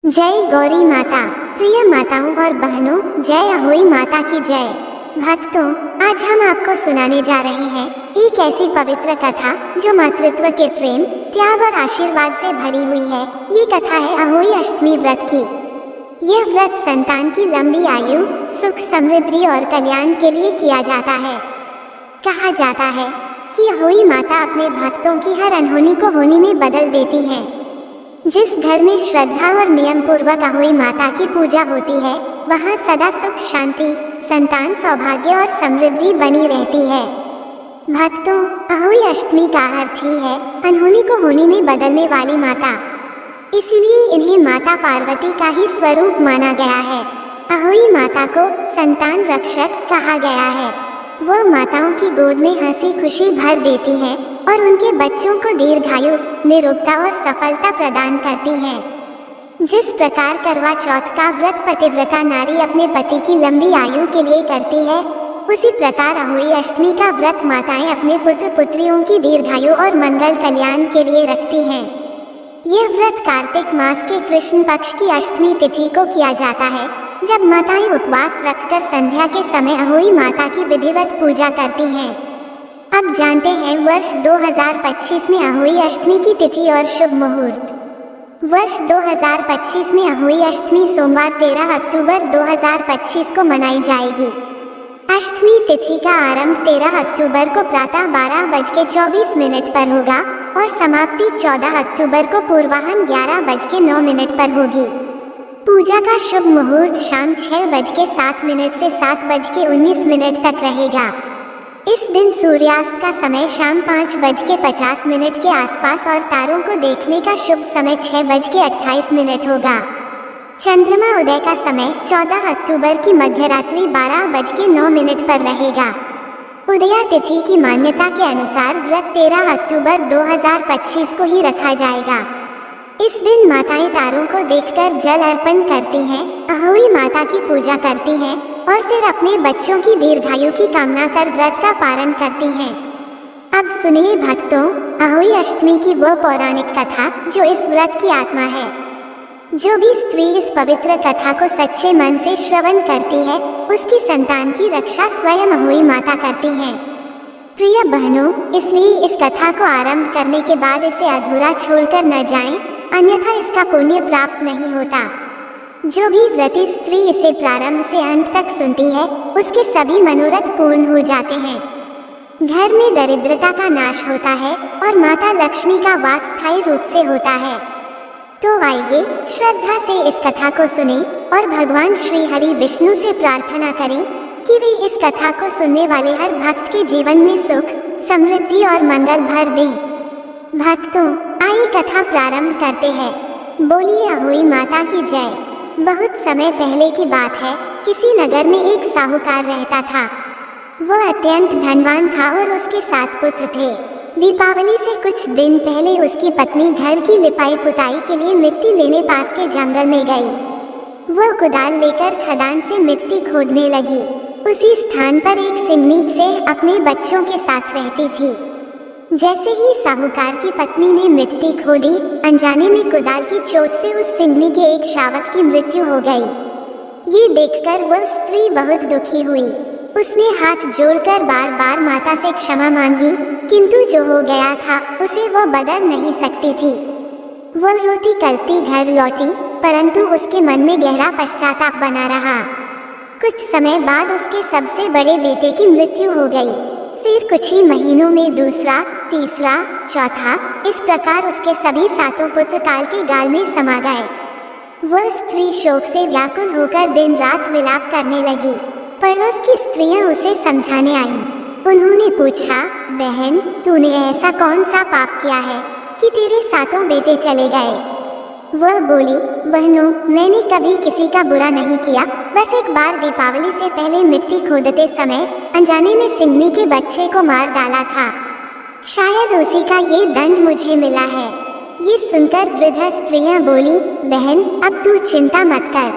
जय गौरी माता। प्रिय माताओं और बहनों, जय अहोई माता की जय। भक्तों, आज हम आपको सुनाने जा रहे हैं एक ऐसी पवित्र कथा जो मातृत्व के प्रेम, त्याग और आशीर्वाद से भरी हुई है। ये कथा है अहोई अष्टमी व्रत की। यह व्रत संतान की लंबी आयु, सुख, समृद्धि और कल्याण के लिए किया जाता है। कहा जाता है कि अहोई माता अपने भक्तों की हर अनहोनी को होनी में बदल देती हैं। जिस घर में श्रद्धा और नियम पूर्वक अहोई माता की पूजा होती है, वहाँ सदा सुख, शांति, संतान, सौभाग्य और समृद्धि बनी रहती है। भक्तों, अहोई अष्टमी का अर्थ ही है अनहोनी को होनी में बदलने वाली माता। इसलिए इन्हें माता पार्वती का ही स्वरूप माना गया है। अहोई माता को संतान रक्षक कहा गया है। वह माताओं की गोद में हंसी खुशी भर देती हैं और उनके बच्चों को दीर्घायु, निरोगता और सफलता प्रदान करती हैं। जिस प्रकार करवा चौथ का व्रत पतिव्रता नारी अपने पति की लंबी आयु के लिए करती है, उसी प्रकार अहोई अष्टमी का व्रत माताएं अपने पुत्र पुत्रियों की दीर्घायु और मंगल कल्याण के लिए रखती हैं। यह व्रत कार्तिक मास के कृष्ण पक्ष की अष्टमी तिथि को किया जाता है, जब माताएं उपवास रखकर संध्या के समय अहोई माता की विधिवत पूजा करती हैं। अब जानते हैं वर्ष 2025 में अहोई अष्टमी की तिथि और शुभ मुहूर्त। वर्ष 2025 में अहोई अष्टमी सोमवार 13 अक्टूबर 2025 को मनाई जाएगी। अष्टमी तिथि का आरंभ 13 अक्टूबर को प्रातः 12:24 पर होगा और समाप्ति 14 अक्टूबर को पूर्वाह्न 11:09 पर होगी। पूजा का शुभ मुहूर्त शाम 6:07 से 7:19 तक रहेगा। इस दिन सूर्यास्त का समय शाम 5:50 के आसपास और तारों को देखने का शुभ समय 6:28 होगा। चंद्रमा उदय का समय 14 अक्टूबर की मध्यरात्रि 12:09 पर रहेगा। उदया तिथि की मान्यता के अनुसार व्रत 13 अक्टूबर 2025 को ही रखा जाएगा। इस दिन माताएं तारों को देखकर जल अर्पण करती हैं, अहोई माता की पूजा करती हैं और फिर अपने बच्चों की दीर्घायु की कामना कर व्रत का पारण करती हैं। अब सुनिए भक्तों, अहोई अष्टमी की वह पौराणिक कथा जो इस व्रत की आत्मा है। जो भी स्त्री इस पवित्र कथा को सच्चे मन से श्रवण करती है, उसकी संतान की रक्षा स्वयं अहोई माता करती हैं। प्रिय बहनों, इसलिए इस कथा को आरंभ करने के बाद इसे अधूरा छोड़कर न जाएं, अन्यथा इसका पुण्य प्राप्त नहीं होता। जो भी व्रती स्त्री इसे प्रारंभ से अंत तक सुनती है, उसके सभी मनोरथ पूर्ण हो जाते हैं। घर में दरिद्रता का नाश होता है और माता लक्ष्मी का वास स्थायी रूप से होता है। तो आइए श्रद्धा से इस कथा को सुनें और भगवान श्री हरि विष्णु से प्रार्थना करें कि वे इस कथा को सुनने वाले हर भक्त के जीवन में सुख, समृद्धि और मंगल भर दें। भक्तों, आइए कथा प्रारंभ करते हैं। बोलिए अहोई माता की जय। बहुत समय पहले की बात है, किसी नगर में एक साहूकार रहता था। वह अत्यंत धनवान था और उसके 7 पुत्र थे। दीपावली से कुछ दिन पहले उसकी पत्नी घर की लिपाई पुताई के लिए मिट्टी लेने पास के जंगल में गई। वह कुदाल लेकर खदान से मिट्टी खोदने लगी। उसी स्थान पर एक सिंहनी से अपने बच्चों के साथ रहती थी। जैसे ही साहूकार की पत्नी ने मिट्टी खोदी, अनजाने में कुदाल की चोट से उस सिंहनी के एक शावक की मृत्यु हो गई। ये देखकर वह स्त्री बहुत दुखी हुई। उसने हाथ जोड़कर बार बार माता से क्षमा मांगी, किंतु जो हो गया था उसे वह बदल नहीं सकती थी। वह रोती करती घर लौटी, परंतु उसके मन में गहरा पश्चाताप बना रहा। कुछ समय बाद उसके सबसे बड़े बेटे की मृत्यु हो गई। फिर कुछ ही महीनों में दूसरा, तीसरा, चौथा, इस प्रकार उसके सभी 7 पुत्र काल के गाल में समा गए। वह स्त्री शोक से व्याकुल होकर दिन रात विलाप करने लगी। पड़ोस की स्त्रियां उसे समझाने आईं। उन्होंने पूछा, बहन, तूने ऐसा कौन सा पाप किया है कि तेरे 7 बेटे चले गए? वह बोली, बहनों, मैंने कभी किसी का बुरा नहीं किया। बस एक बार दीपावली से पहले मिट्टी खोदते समय अनजाने में सिंहनी के बच्चे को मार डाला था। शायद उसी का ये दंड मुझे मिला है। ये सुनकर वृद्ध स्त्रियां बोली, बहन, अब तू चिंता मत कर।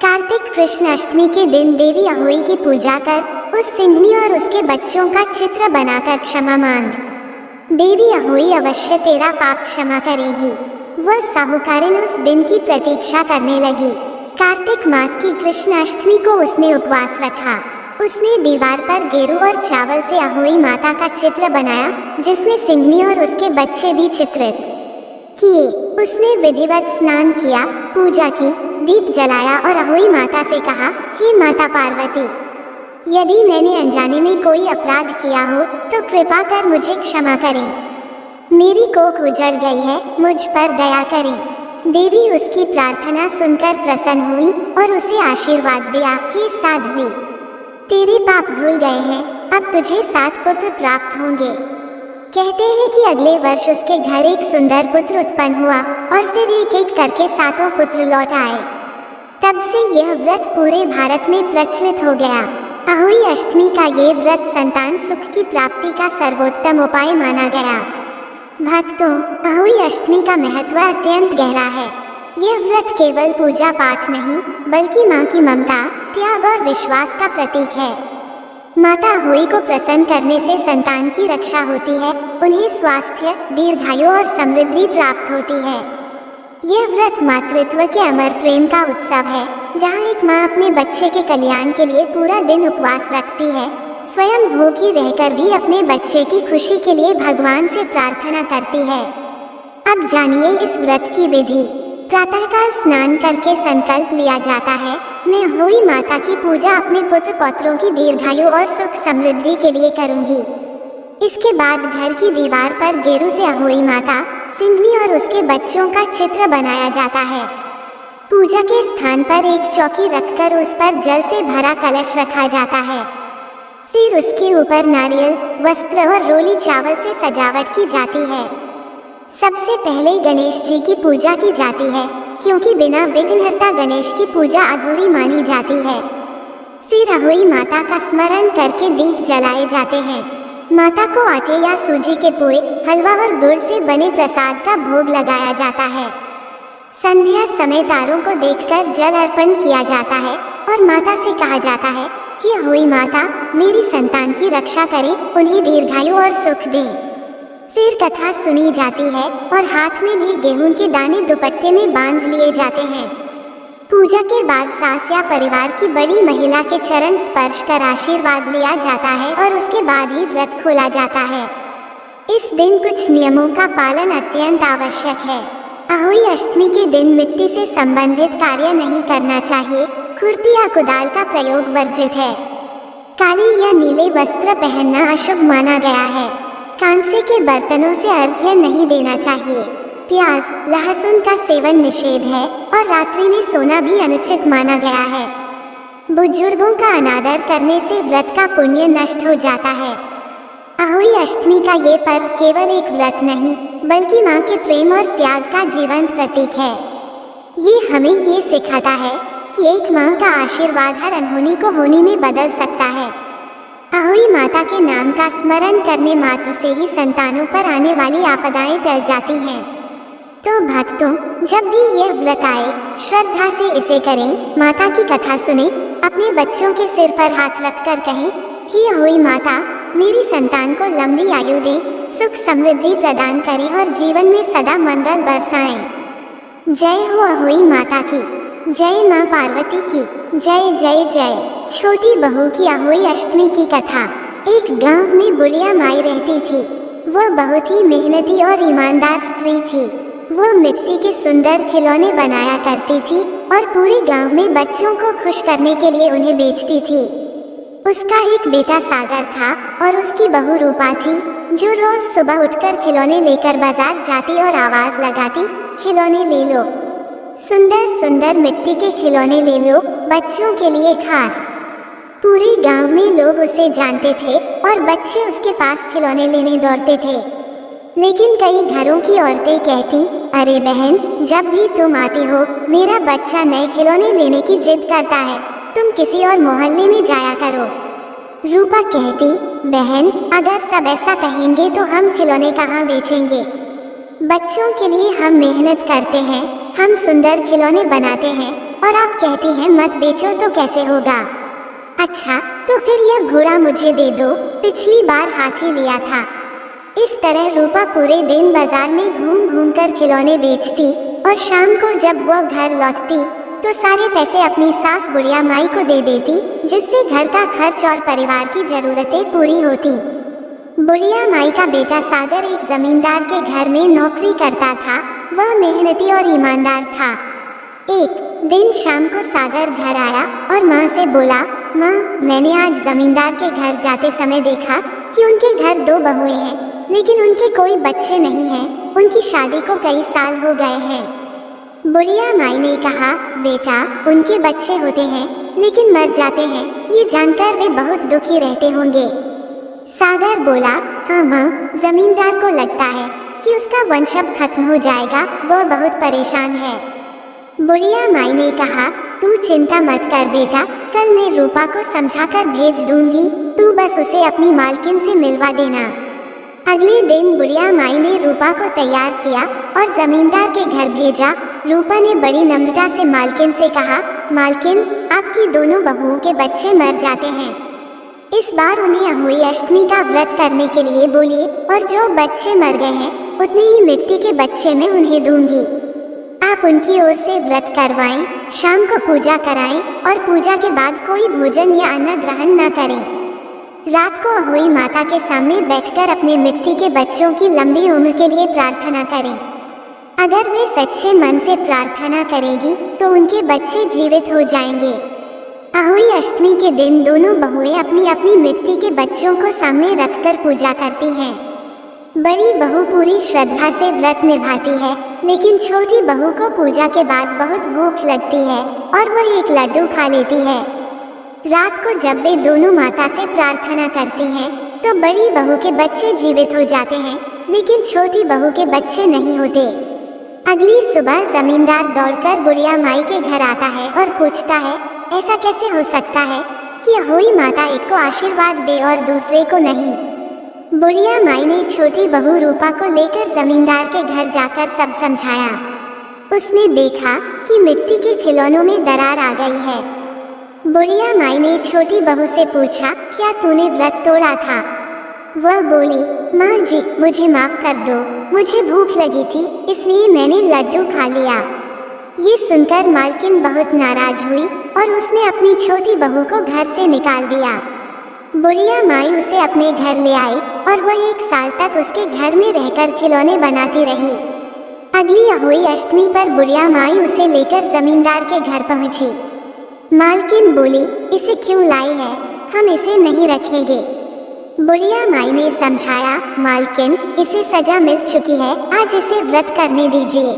कार्तिक कृष्ण अष्टमी के दिन देवी अहोई की पूजा कर उस सिंहनी और उसके बच्चों का चित्र बनाकर क्षमा मांग। देवी अहोई अवश्य तेरा पाप क्षमा करेगी। वह साहूकारिन उस दिन की प्रतीक्षा करने लगी। कार्तिक मास की कृष्ण अष्टमी को उसने उपवास रखा। उसने दीवार पर गेरू और चावल से अहोई माता का चित्र बनाया, जिसमें सिंघनी और उसके बच्चे भी चित्रित किए। उसने विधिवत स्नान किया, पूजा की, दीप जलाया और अहोई माता से कहा, हे माता पार्वती, यदि मैंने अनजाने में कोई अपराध किया हो तो कृपा कर मुझे क्षमा करें। मेरी कोख उजड़ गई है, मुझ पर दया करें। देवी उसकी प्रार्थना सुनकर प्रसन्न हुई और उसे आशीर्वाद दिया, हे साध्वी, तेरे पाप धुल गए हैं, अब तुझे 7 पुत्र प्राप्त होंगे। कहते हैं कि अगले वर्ष उसके घर एक सुंदर पुत्र उत्पन्न हुआ और फिर एक एक करके 7 पुत्र लौट आए। तब से यह व्रत पूरे भारत में प्रचलित हो गया। अहोई अष्टमी का ये व्रत संतान सुख की प्राप्ति का सर्वोत्तम उपाय माना गया। भक्तों, अहोई अष्टमी का महत्व अत्यंत गहरा है। यह व्रत केवल पूजा पाठ नहीं, बल्कि माँ की ममता, त्याग और विश्वास का प्रतीक है। माता अहोई को प्रसन्न करने से संतान की रक्षा होती है, उन्हें स्वास्थ्य, दीर्घायु और समृद्धि प्राप्त होती है। यह व्रत मातृत्व के अमर प्रेम का उत्सव है, जहाँ एक माँ अपने बच्चे के कल्याण के लिए पूरा दिन उपवास रखती है, स्वयं भूखी रहकर भी अपने बच्चे की खुशी के लिए भगवान से प्रार्थना करती है। अब जानिए इस व्रत की विधि। प्रातःकाल स्नान करके संकल्प लिया जाता है, मैं अहोई माता की पूजा अपने पुत्र पौत्रों की दीर्घायु और सुख समृद्धि के लिए करूंगी। इसके बाद घर की दीवार पर गेरू से अहोई माता, सिंघनी और उसके बच्चों का चित्र बनाया जाता है। पूजा के स्थान पर एक चौकी रखकर उस पर जल से भरा कलश रखा जाता है। फिर उसके ऊपर नारियल, वस्त्र और रोली चावल से सजावट की जाती है। सबसे पहले गणेश जी की पूजा की जाती है, क्योंकि बिना विघ्नहर्ता गणेश की पूजा अधूरी मानी जाती है। फिर अहोई माता का स्मरण करके दीप जलाए जाते हैं। माता को आटे या सूजी के पोए, हलवा और गुड़ से बने प्रसाद का भोग लगाया जाता है। संध्या समय तारों को देखकर जल अर्पण किया जाता है और माता से कहा जाता है कि अहोई माता मेरी संतान की रक्षा करें, उन्हें दीर्घायु और सुख दें। फिर कथा सुनी जाती है और हाथ में लिए गेहूं के दाने दुपट्टे में बांध लिए जाते हैं। पूजा के बाद सास या परिवार की बड़ी महिला के चरण स्पर्श कर आशीर्वाद लिया जाता है और उसके बाद ही व्रत खोला जाता है। इस दिन कुछ नियमों का पालन अत्यंत आवश्यक है। अहोई अष्टमी के दिन मिट्टी से संबंधित कार्य नहीं करना चाहिए। खुरपी या कुदाल का प्रयोग वर्जित है। काले या नीले वस्त्र पहनना अशुभ माना गया है। कांसे के बर्तनों से अर्घ्य नहीं देना चाहिए। प्याज, लहसुन का सेवन निषेध है और रात्रि में सोना भी अनुचित माना गया है। बुजुर्गों का अनादर करने से व्रत का पुण्य नष्ट हो जाता है। अहोई अष्टमी का ये पर्व केवल एक व्रत नहीं, बल्कि माँ के प्रेम और त्याग का जीवंत प्रतीक है। ये हमें ये सिखाता है कि एक माँ का आशीर्वाद हर अनहोनी को होनी में बदल सकता है। अहोई माता के नाम का स्मरण करने मात्र से ही संतानों पर आने वाली आपदाएं टल जाती हैं। तो भक्तों, जब भी यह व्रत आए, श्रद्धा से इसे करें, माता की कथा सुने, अपने बच्चों के सिर पर हाथ रखकर कहें, हे अहोई माता, मेरी संतान को लंबी आयु दें, सुख समृद्धि प्रदान करें और जीवन में सदा मंगल बरसाएं। जय हो अहोई माता की, जय माँ पार्वती की, जय जय जय। छोटी बहू की अहोई अष्टमी की कथा। एक गांव में बुढ़िया माई रहती थी। वह बहुत ही मेहनती और ईमानदार स्त्री थी। वह मिट्टी के सुंदर खिलौने बनाया करती थी और पूरे गांव में बच्चों को खुश करने के लिए उन्हें बेचती थी। उसका एक बेटा सागर था और उसकी बहू रूपा थी, जो रोज सुबह उठकर खिलौने लेकर बाजार जाती और आवाज लगाती, खिलौने ले लो, सुंदर सुंदर मिट्टी के खिलौने ले लो, बच्चों के लिए खास। पूरे गांव में लोग उसे जानते थे और बच्चे उसके पास खिलौने लेने दौड़ते थे। लेकिन कई घरों की औरतें कहती, अरे बहन, जब भी तुम आती हो मेरा बच्चा नए खिलौने लेने की जिद करता है, तुम किसी और मोहल्ले में जाया करो। रूपा कहती, बहन, अगर सब ऐसा कहेंगे तो हम खिलौने कहाँ बेचेंगे? बच्चों के लिए हम मेहनत करते हैं, हम सुंदर खिलौने बनाते हैं और आप कहती हैं मत बेचो तो कैसे होगा? अच्छा, तो फिर यह घोड़ा मुझे दे दो, पिछली बार हाथी लिया था। इस तरह रूपा पूरे दिन बाजार में घूम घूम कर खिलौने बेचती और शाम को जब वह घर लौटती तो सारे पैसे अपनी सास बुढ़िया माई को दे देती, जिससे घर का खर्च और परिवार की जरूरतें पूरी होती। बुढ़िया माई का बेटा सागर एक जमींदार के घर में नौकरी करता था। वह मेहनती और ईमानदार था। एक दिन शाम को सागर घर आया और माँ से बोला, माँ, मैंने आज जमींदार के घर जाते समय देखा कि उनके घर 2 बहुएं हैं, लेकिन उनके कोई बच्चे नहीं हैं। उनकी शादी को कई साल हो गए हैं। बुढ़िया माई ने कहा, बेटा, उनके बच्चे होते हैं लेकिन मर जाते हैं। ये जानकर वे बहुत दुखी रहते होंगे। सागर बोला, हाँ माँ, जमींदार को लगता है कि उसका वंश अब खत्म हो जाएगा। वह बहुत परेशान है। बुढ़िया माई ने कहा, तू चिंता मत कर बेटा, कल मैं रूपा को समझाकर भेज दूंगी। तू बस उसे अपनी मालकिन से मिलवा देना। अगले दिन बुढ़िया माई ने रूपा को तैयार किया और जमींदार के घर भेजा। रूपा ने बड़ी नम्रता से मालकिन से कहा, मालकिन, आपकी दोनों बहुओं के बच्चे मर जाते हैं। इस बार उन्हें अहोई अष्टमी का व्रत करने के लिए बोलिए और जो बच्चे मर गए हैं उतने ही मिट्टी के बच्चे मैं उन्हें दूंगी। आप उनकी ओर से व्रत करवाएं, शाम को पूजा कराएं और पूजा के बाद कोई भोजन या अन्न ग्रहण न करें। रात को अहोई माता के सामने बैठकर अपने मिट्टी के बच्चों की लंबी उम्र के लिए प्रार्थना करें। अगर वे सच्चे मन से प्रार्थना करेंगी तो उनके बच्चे जीवित हो जाएंगे। अहोई अष्टमी के दिन दोनों बहुएं अपनी अपनी मिट्टी के बच्चों को सामने रखकर पूजा करती हैं। बड़ी बहू पूरी श्रद्धा से व्रत निभाती है, लेकिन छोटी बहू को पूजा के बाद बहुत भूख लगती है और वह एक लड्डू खा लेती है। रात को जब वे दोनों माता से प्रार्थना करती हैं तो बड़ी बहू के बच्चे जीवित हो जाते हैं, लेकिन छोटी बहू के बच्चे नहीं होते। अगली सुबह जमींदार दौड़कर बुढ़िया माई के घर आता है और पूछता है, ऐसा कैसे हो सकता है कि अहोई माता एक को आशीर्वाद दे और दूसरे को नहीं। बुढ़िया माई ने छोटी बहू रूपा को लेकर जमींदार के घर जाकर सब समझाया। उसने देखा कि मिट्टी के खिलौनों में दरार आ गई है। बुढ़िया माई ने छोटी बहू से पूछा, क्या तूने व्रत तोड़ा था? वह बोली, माँ जी, मुझे माफ कर दो, मुझे भूख लगी थी इसलिए मैंने लड्डू खा लिया। ये सुनकर मालकिन बहुत नाराज हुई और उसने अपनी छोटी बहू को घर से निकाल दिया। बुढ़िया माई उसे अपने घर ले आई और वह 1 साल तक उसके घर में रहकर खिलौने बनाती रही। अगली अहोई अष्टमी पर बुढ़िया माई उसे लेकर जमींदार के घर पहुंची। मालकिन बोली, इसे क्यों लाई है? हम इसे नहीं रखेंगे। बुढ़िया माई ने समझाया, मालकिन, इसे सजा मिल चुकी है, आज इसे व्रत करने दीजिए।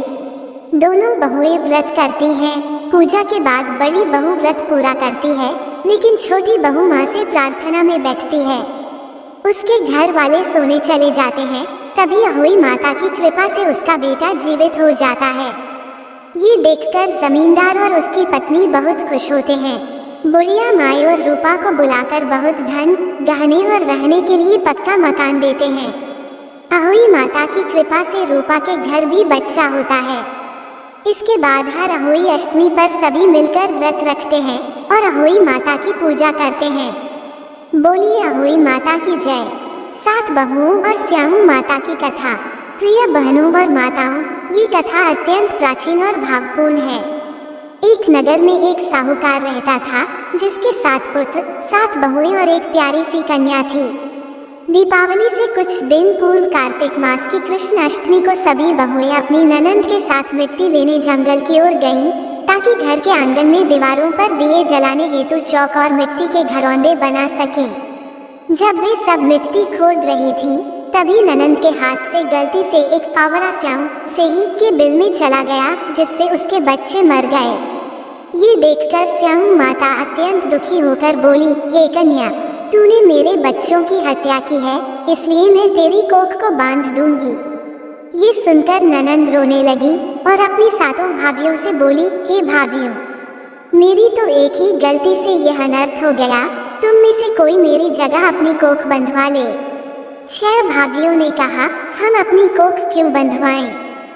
दोनों बहुएं व्रत करती हैं। पूजा के बाद बड़ी बहू व्रत पूरा करती है, लेकिन छोटी बहू माँ से प्रार्थना में बैठती है। उसके घर वाले सोने चले जाते हैं। तभी अहोई माता की कृपा से उसका बेटा जीवित हो जाता है। ये देखकर जमींदार और उसकी पत्नी बहुत खुश होते हैं। बुढ़िया माई और रूपा को बुलाकर बहुत धन, गहने और रहने के लिए पक्का मकान देते हैं। अहोई माता की कृपा से रूपा के घर भी बच्चा होता है। इसके बाद हर अहोई अष्टमी पर सभी मिलकर व्रत रखते हैं और अहोई माता की पूजा करते हैं। बोलिए अहोई माता की जय। 7 बहुओं और श्यामू माता की कथा। प्रिय बहनों और माताओं, ये कथा अत्यंत प्राचीन और भावपूर्ण है। एक नगर में एक साहूकार रहता था, जिसके 7 पुत्र, 7 बहुएं और एक प्यारी सी कन्या थी। दीपावली से कुछ दिन पूर्व कार्तिक मास की कृष्ण अष्टमी को सभी बहुएं अपनी ननंद के साथ मिट्टी लेने जंगल की ओर गईं, ताकि घर के आंगन में दीवारों पर दिए जलाने हेतु चौक और मिट्टी के घरौंदे बना सकें। जब वे सब मिट्टी खोद रही थी, तभी ननंद के हाथ से गलती से एक फावड़ा श्याम सेही के बिल में चला गया, जिससे उसके बच्चे मर गए। ये देखकर श्याम माता अत्यंत दुखी होकर बोली, हे कन्या, तूने मेरे बच्चों की हत्या की है, इसलिए मैं तेरी कोख को बांध दूंगी। ये सुनकर ननंद रोने लगी और अपनी 7 भाभियों से बोली, हे भाभियों, मेरी तो एक ही गलती से यह अनर्थ हो गया, तुम में से कोई मेरी जगह अपनी कोख बंधवा ले। 6 भाभियों ने कहा, हम अपनी कोख क्यों बंधवाएं?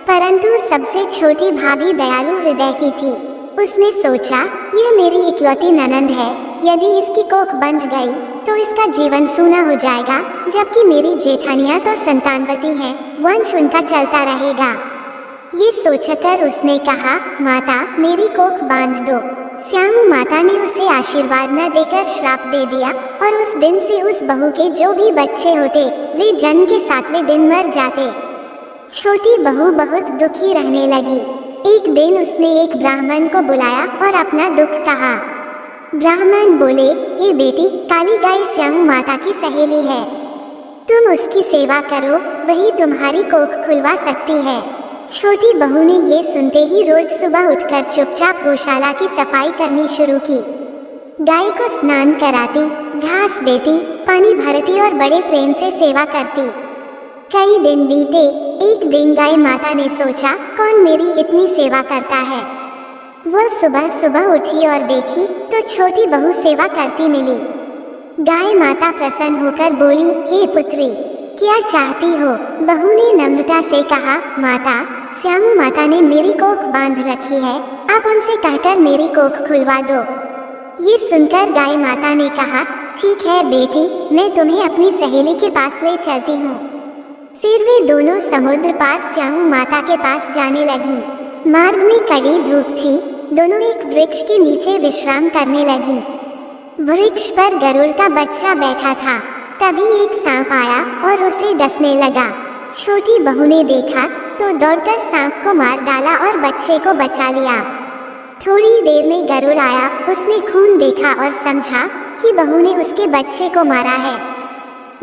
परंतु सबसे छोटी भाभी दयालु हृदय की थी। उसने सोचा, यह मेरी इकलौती ननंद है, यदि इसकी कोख बंध गई तो इसका जीवन सूना हो जाएगा, जबकि मेरी जेठानियाँ तो संतानवती हैं, वंश उनका चलता रहेगा। ये सोचकर उसने कहा, माता मेरी कोख बांध दो। श्यामू माता ने उसे आशीर्वाद न देकर श्राप दे दिया और उस दिन से उस बहू के जो भी बच्चे होते वे जन्म के 7वें दिन मर जाते। छोटी बहू बहुत दुखी रहने लगी। एक दिन उसने एक ब्राह्मण को बुलाया और अपना दुख कहा। ब्राह्मण बोले, हे बेटी, काली गाय श्यामू माता की सहेली है, तुम उसकी सेवा करो, वही तुम्हारी कोख खुलवा सकती है। छोटी बहू ने ये सुनते ही रोज सुबह उठकर चुपचाप गौशाला की सफाई करनी शुरू की। गाय को स्नान कराती, घास देती, पानी भरती और बड़े प्रेम से सेवा करती। कई दिन बीते। एक दिन गाय माता ने सोचा, कौन मेरी इतनी सेवा करता है। वो सुबह सुबह उठी और देखी तो छोटी बहू सेवा करती मिली। गाय माता प्रसन्न होकर बोली, हे पुत्री, क्या चाहती हो? बहू ने नम्रता से कहा, माता, श्यामू माता ने मेरी कोख बांध रखी है, आप उनसे कहकर मेरी कोख खुलवा दो। ये सुनकर गाय माता ने कहा, ठीक है बेटी, मैं तुम्हें अपनी सहेली के पास ले चलती हूँ। फिर वे दोनों समुद्र पार श्यामू माता के पास जाने लगी। मार्ग में कड़ी धूप थी। दोनों एक वृक्ष के नीचे विश्राम करने लगी। वृक्ष पर गरुड़ का बच्चा बैठा था। तभी एक सांप आया और उसे डसने लगा। छोटी बहू ने देखा तो दौड़कर सांप को मार डाला और बच्चे को बचा लिया। थोड़ी देर में गरुड़ आया। उसने खून देखा और समझा कि बहू ने उसके बच्चे को मारा है।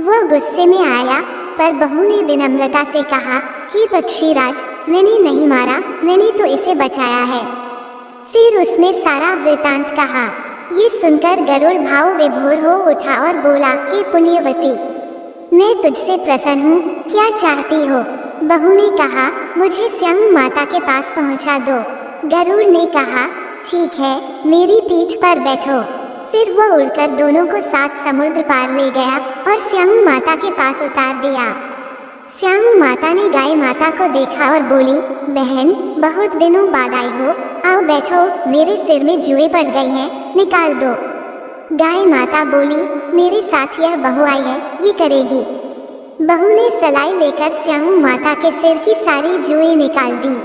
वो गुस्से में आया, पर बहू ने विनम्रता से कहा, हे पक्षीराज, मैंने नहीं मारा, मैंने तो इसे बचाया है। फिर उसने सारा वृतांत कहा। ये सुनकर गरुड़ भाव विभोर हो उठा और बोला, हे पुण्यवती, मैं तुझसे प्रसन्न हूँ, क्या चाहती हो? बहू ने कहा, मुझे श्यामू माता के पास पहुँचा दो। गरुड़ ने कहा, ठीक है, मेरी पीठ पर बैठो। फिर वो उड़कर दोनों को 7 समुद्र पार ले गया और श्यामू माता के पास उतार दिया। श्यामू माता ने गाय माता को देखा और बोली, बहन, बहुत दिनों बाद आई हो, आओ बैठो, मेरे सिर में जुएं पड़ गई हैं, निकाल दो। गाय माता बोली, मेरे साथ यह बहू आई है, ये करेगी। बहू ने सलाई लेकर श्यामू माता के सिर की सारी जुएं निकाल दी।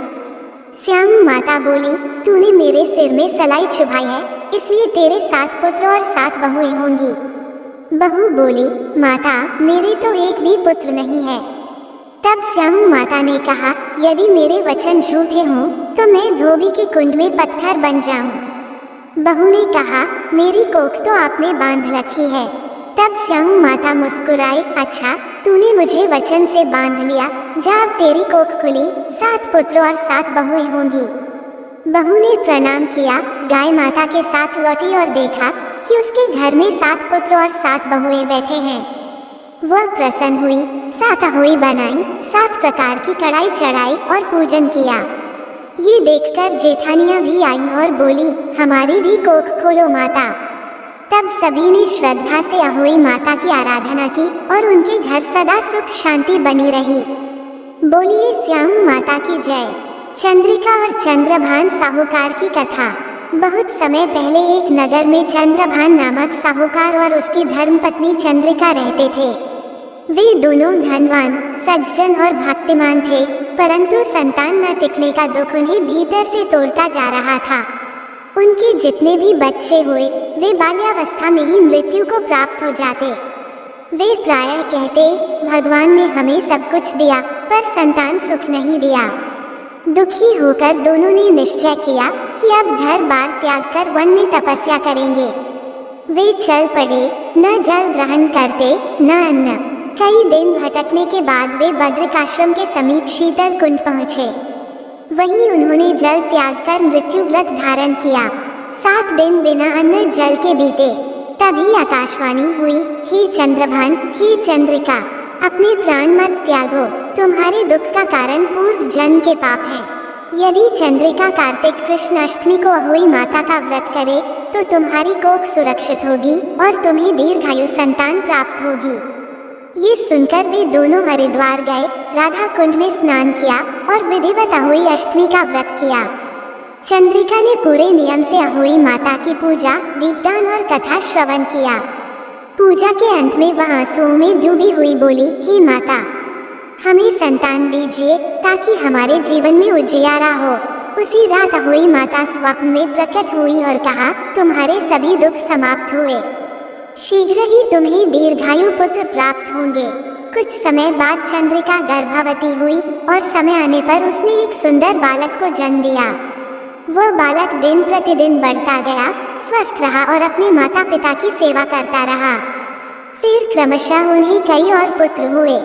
श्यामू माता बोली, तूने मेरे सिर में सलाई चुभाई है, इसलिए तेरे 7 पुत्र और 7 बहुएं होंगी। बहू बोली, माता, मेरे तो एक भी पुत्र नहीं है। तब श्यामू माता ने कहा, यदि मेरे वचन झूठे हों तो मैं धोबी के कुंड में पत्थर बन जाऊं। बहू ने कहा, मेरी कोख तो आपने बांध रखी है। तब श्यामू माता मुस्कुराई, अच्छा, तूने मुझे वचन से बांध लिया, जा अब तेरी कोख खुली, 7 पुत्र और 7 बहुएं होंगी। बहू ने प्रणाम किया, गाय माता के साथ लौटी और देखा कि उसके घर में 7 पुत्र और 7 बहुएं बैठे हैं। वह प्रसन्न हुई, 7 अहोई बनाई, 7 प्रकार की कढ़ाई चढ़ाई और पूजन किया। ये देखकर जेठानियाँ भी आईं और बोली, हमारी भी कोख खोलो माता। तब सभी ने श्रद्धा से अहोई माता की आराधना की और उनके घर सदा सुख शांति बनी रही। बोलिए श्यामू माता की जय। चंद्रिका और चंद्रभान साहूकार की कथा। बहुत समय पहले एक नगर में चंद्रभान नामक साहूकार और उसकी धर्मपत्नी चंद्रिका रहते थे। वे दोनों धनवान, सज्जन और भक्तिमान थे, परंतु संतान न टिकने का दुख उन्हें भीतर से तोड़ता जा रहा था। उनके जितने भी बच्चे हुए वे बाल्यावस्था में ही मृत्यु को प्राप्त हो जाते। वे प्रायः कहते, भगवान ने हमें सब कुछ दिया पर संतान सुख नहीं दिया। दुखी होकर दोनों ने निश्चय किया कि अब घर बार त्याग कर वन में तपस्या करेंगे। वे चल पड़े, न जल ग्रहण करते न अन्न। कई दिन भटकने के बाद वे बद्रिकाश्रम के समीप शीतल कुंड पहुँचे। वहीं उन्होंने जल त्याग कर मृत्यु व्रत धारण किया। 7 दिन बिना अन्न जल के बीते। तभी आकाशवाणी हुई, हे चंद्रभान, हे चंद्रिका, अपने प्राण मत त्यागो, तुम्हारे दुख का कारण पूर्व जन्म के पाप हैं। यदि चंद्रिका कार्तिक कृष्ण अष्टमी को अहोई माता का व्रत करे तो तुम्हारी कोख सुरक्षित होगी और तुम्हें दीर्घायु संतान प्राप्त होगी। ये सुनकर वे दोनों हरिद्वार गए, राधा कुंड में स्नान किया और विधिवत अहोई अष्टमी का व्रत किया। चंद्रिका ने पूरे नियम से अहोई माता की पूजा, दीपदान और कथा श्रवण किया। पूजा के अंत में वह आंसुओं में डूबी हुई बोली, हे माता, हमें संतान दीजिए ताकि हमारे जीवन में उजियारा हो। उसी रात अहोई माता स्वप्न में प्रकट हुई और कहा, तुम्हारे सभी दुख समाप्त हुए। शीघ्र ही तुम्हें दीर्घायु पुत्र प्राप्त होंगे। कुछ समय बाद चंद्रिका गर्भवती हुई और समय आने पर उसने एक सुंदर बालक को जन्म दिया। वह बालक दिन प्रतिदिन बढ़ता गया, स्वस्थ रहा और अपने माता पिता की सेवा करता रहा। फिर क्रमशः उन्हें कई और पुत्र हुए।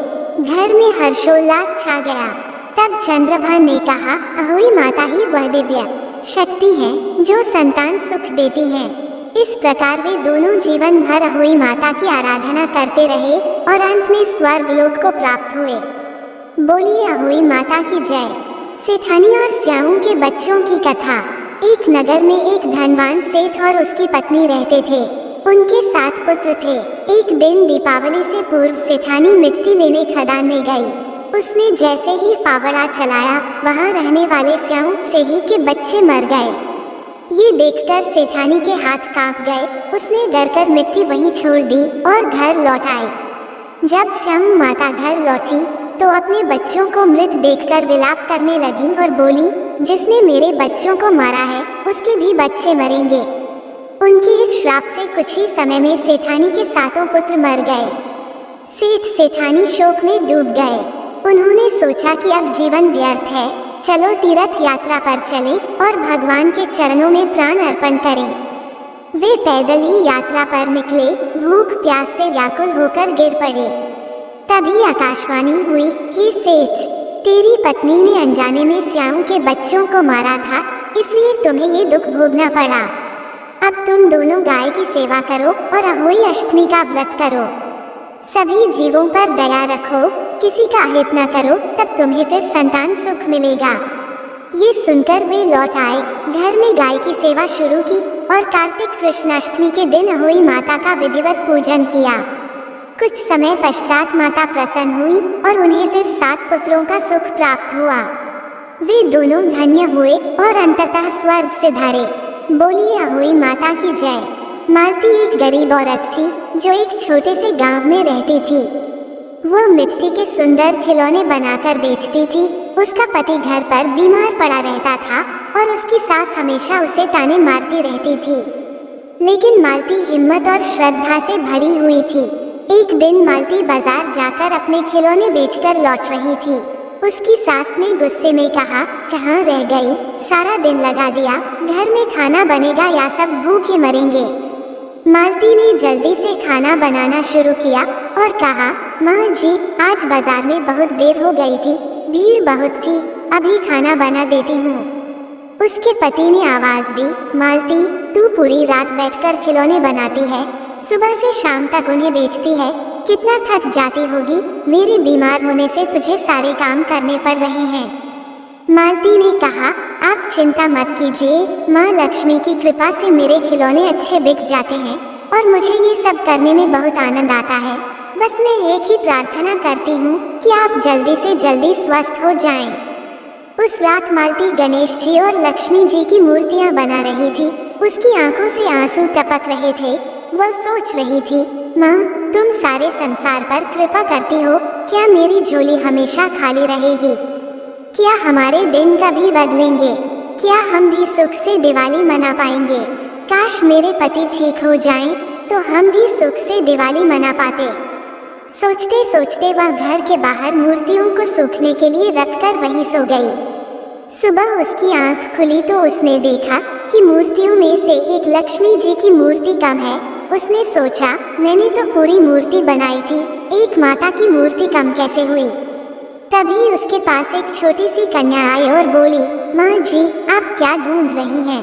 घर में हर्षोल्लास छा गया। तब चंद्रभान ने कहा, अहोई माता ही वह दिव्य शक्ति है जो संतान सुख देती है। इस प्रकार वे दोनों जीवन भर अहोई माता की आराधना करते रहे और अंत में स्वर्ग लोक को प्राप्त हुए। बोलिए अहोई माता की जय। सेठानी और स्याऊ के बच्चों की कथा। एक नगर में एक धनवान सेठ और उसकी पत्नी रहते थे। उनके 7 पुत्र थे। एक दिन दीपावली से पूर्व सेठानी मिट्टी लेने खदान में गई। उसने जैसे ही फावड़ा चलाया, वहां रहने वाले स्याऊ सेही के बच्चे मर गए। ये देखकर सेठानी के हाथ कांप गए। उसने डर कर मिट्टी वहीं छोड़ दी और घर लौट आई। जब स्याऊ माता घर लौटी तो अपने बच्चों को मृत देखकर विलाप करने लगी और बोली, जिसने मेरे बच्चों को मारा है उसके भी बच्चे मरेंगे। उनके इस श्राप से कुछ ही समय में सेठानी के 7 पुत्र मर गए। सेठ सेठानी शोक में डूब गए। उन्होंने सोचा कि अब जीवन व्यर्थ है, चलो तीर्थ यात्रा पर चलें और भगवान के चरणों में प्राण अर्पण करें। वे पैदल ही यात्रा पर निकले। भूख प्यास से व्याकुल होकर गिर पड़े। तभी आकाशवाणी हुई, हे सेठ, तेरी पत्नी ने अनजाने में स्याऊ के बच्चों को मारा था, इसलिए तुम्हें ये दुख भोगना पड़ा। अब तुम दोनों गाय की सेवा करो और अहोई अष्टमी का व्रत करो। सभी जीवों पर दया रखो, किसी का अहित न करो, तब तुम्हें फिर संतान सुख मिलेगा। ये सुनकर वे लौट आए, घर में गाय की सेवा शुरू की और कार्तिक कृष्ण अष्टमी के दिन अहोई माता का विधिवत पूजन किया। कुछ समय पश्चात माता प्रसन्न हुई और उन्हें फिर 7 पुत्रों का सुख प्राप्त हुआ। वे दोनों धन्य हुए और अंततः स्वर्ग से धरे। बोलिए अहोई माता की जय। मालती एक गरीब औरत थी जो एक छोटे से गांव में रहती थी। वह मिट्टी के सुंदर खिलौने बनाकर बेचती थी। उसका पति घर पर बीमार पड़ा रहता था और उसकी सास हमेशा उसे ताने मारती रहती थी। लेकिन मालती हिम्मत और श्रद्धा से भरी हुई थी। एक दिन मालती बाजार जाकर अपने खिलौने बेचकर लौट रही थी। उसकी सास ने गुस्से में कहा, कहाँ रह गई, सारा दिन लगा दिया, घर में खाना बनेगा या सब भूखे मरेंगे। मालती ने जल्दी से खाना बनाना शुरू किया और कहा, माँ जी, आज बाजार में बहुत देर हो गई थी, भीड़ बहुत थी, अभी खाना बना देती हूँ। उसके पति ने आवाज दी, मालती, तू पूरी रात बैठकर खिलौने बनाती है, सुबह से शाम तक उन्हें बेचती है, कितना थक जाती होगी। मेरे बीमार होने से तुझे सारे काम करने पड़ रहे हैं। मालती ने कहा, आप चिंता मत कीजिए, माँ लक्ष्मी की कृपा से मेरे खिलौने अच्छे बिक जाते हैं और मुझे ये सब करने में बहुत आनंद आता है। बस मैं एक ही प्रार्थना करती हूँ कि आप जल्दी से जल्दी स्वस्थ हो जाएं। उस रात मालती गणेश जी और लक्ष्मी जी की मूर्तियाँ बना रही थी। उसकी आंखों से आंसू टपक रहे थे। वह सोच रही थी, माँ, तुम सारे संसार पर कृपा करती हो, क्या मेरी झोली हमेशा खाली रहेगी? क्या हमारे दिन कभी बदलेंगे? क्या हम भी सुख से दिवाली मना पाएंगे? काश मेरे पति ठीक हो जाएं, तो हम भी सुख से दिवाली मना पाते। सोचते सोचते वह घर के बाहर मूर्तियों को सूखने के लिए रखकर वहीं सो गई। सुबह उसकी आंख खुली तो उसने देखा कि मूर्तियों में से एक लक्ष्मी जी की मूर्ति कम है। उसने सोचा, मैंने तो पूरी मूर्ति बनाई थी, एक माता की मूर्ति कम कैसे हुई? तभी उसके पास एक छोटी सी कन्या आई और बोली, माँ जी, आप क्या ढूंढ रही हैं?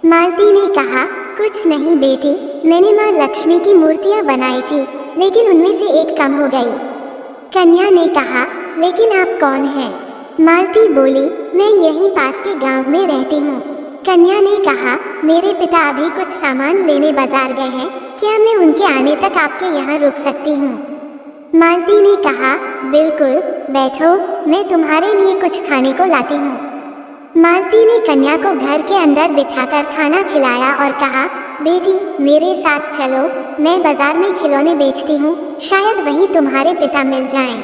मालती ने कहा, कुछ नहीं बेटी, मैंने माँ लक्ष्मी की मूर्तियाँ बनाई थी, लेकिन उनमें से एक कम हो गई। कन्या ने कहा, लेकिन आप कौन हैं? मालती बोली, मैं यहीं पास के गांव में रहती हूँ। कन्या ने कहा, मेरे पिता अभी कुछ सामान लेने बाजार गए हैं, क्या मैं उनके आने तक आपके यहाँ रुक सकती हूँ? मालती ने कहा, बिल्कुल, बैठो, मैं तुम्हारे लिए कुछ खाने को लाती हूँ। मालती ने कन्या को घर के अंदर बिठाकर खाना खिलाया और कहा, बेटी मेरे साथ चलो, मैं बाजार में खिलौने बेचती हूँ, शायद वहीं तुम्हारे पिता मिल जाएं।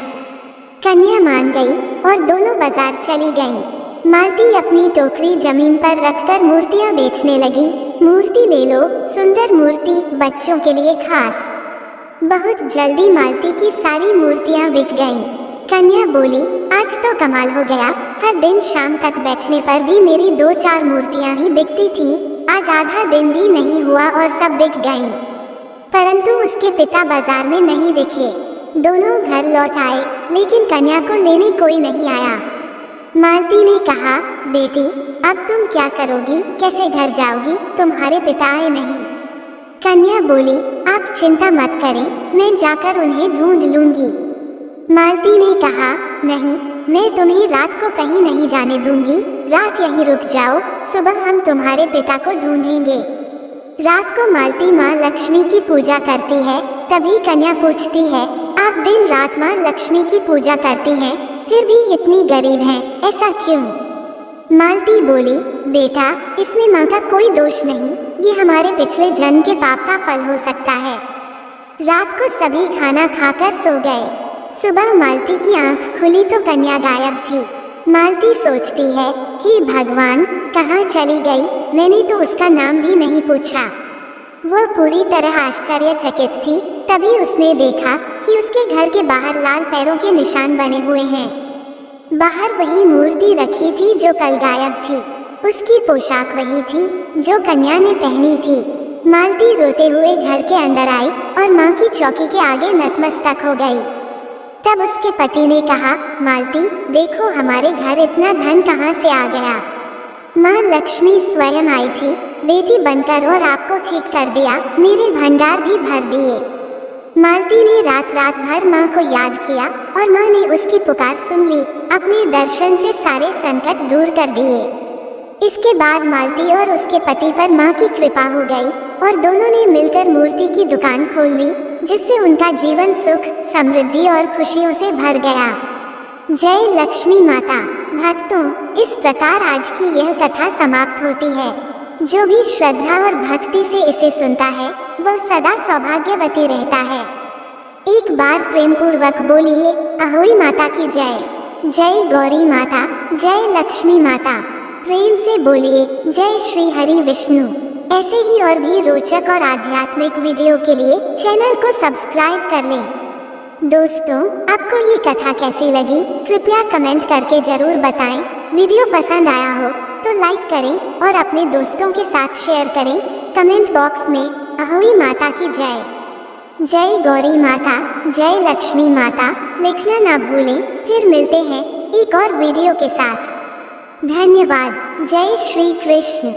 कन्या मान गई और दोनों बाजार चली गईं। मालती अपनी टोकरी जमीन पर रखकर मूर्तियाँ बेचने लगी। मूर्ति ले लो, सुंदर मूर्ति, बच्चों के लिए खास। बहुत जल्दी मालती की सारी मूर्तियाँ बिक गईं। कन्या बोली, आज तो कमाल हो गया, हर दिन शाम तक बैठने पर भी मेरी 2-4 मूर्तियाँ ही बिकती थीं। आज आधा दिन भी नहीं हुआ और सब बिक गईं। परंतु उसके पिता बाजार में नहीं दिखे। दोनों घर लौट आए, लेकिन कन्या को लेने कोई नहीं आया। मालती ने कहा, बेटी अब तुम क्या करोगी, कैसे घर जाओगी, तुम्हारे पिता आए नहीं। कन्या बोली, आप चिंता मत करें, मैं जाकर उन्हें ढूंढ लूंगी। मालती ने कहा, नहीं, मैं तुम्हें रात को कहीं नहीं जाने दूंगी, रात यहीं रुक जाओ, सुबह हम तुम्हारे पिता को ढूंढेंगे। रात को मालती माँ लक्ष्मी की पूजा करती है। तभी कन्या पूछती है, आप दिन रात माँ लक्ष्मी की पूजा करती हैं, फिर भी इतनी गरीब हैं, ऐसा क्यों? मालती बोली, बेटा इसमें माँ का कोई दोष नहीं, ये हमारे पिछले जन्म के पाप का फल हो सकता है। रात को सभी खाना खाकर सो गए। सुबह मालती की आंख खुली तो कन्या गायब थी। मालती सोचती है, हे भगवान, कहाँ चली गई, मैंने तो उसका नाम भी नहीं पूछा। वो पूरी तरह आश्चर्यचकित थी। तभी उसने देखा कि उसके घर के बाहर लाल पैरों के निशान बने हुए हैं। बाहर वही मूर्ति रखी थी जो कल गायब थी। उसकी पोशाक वही थी जो कन्या ने पहनी थी। मालती रोते हुए घर के अंदर आई और माँ की चौकी के आगे नतमस्तक हो गई। तब उसके पति ने कहा, मालती देखो हमारे घर इतना धन कहाँ से आ गया। माँ लक्ष्मी स्वयं आई थी बेटी बनकर और आपको ठीक कर दिया, मेरे भंडार भी भर दिए। मालती ने रात रात भर माँ को याद किया और माँ ने उसकी पुकार सुन ली, अपने दर्शन से सारे संकट दूर कर दिए। इसके बाद मालती और उसके पति पर माँ की कृपा हो गई और दोनों ने मिलकर मूर्ति की दुकान खोल ली, जिससे उनका जीवन सुख, समृद्धि और खुशियों से भर गया। जय लक्ष्मी माता। भक्तों, इस प्रकार आज की यह कथा समाप्त होती है। जो भी श्रद्धा और भक्ति से इसे सुनता है वह सदा सौभाग्यवती रहता है। एक बार प्रेम पूर्वक बोलिए, अहोई माता की जय। जय गौरी माता, जय लक्ष्मी माता। प्रेम से बोलिए, जय श्री हरि विष्णु। ऐसे ही और भी रोचक और आध्यात्मिक वीडियो के लिए चैनल को सब्सक्राइब कर लें। दोस्तों, आपको ये कथा कैसी लगी कृपया कमेंट करके जरूर बताएं। वीडियो पसंद आया हो तो लाइक करें और अपने दोस्तों के साथ शेयर करें। कमेंट बॉक्स में अहोई माता की जय, जय गौरी माता, जय लक्ष्मी माता लिखना ना भूलें। फिर मिलते हैं एक और वीडियो के साथ। धन्यवाद। जय श्री कृष्ण।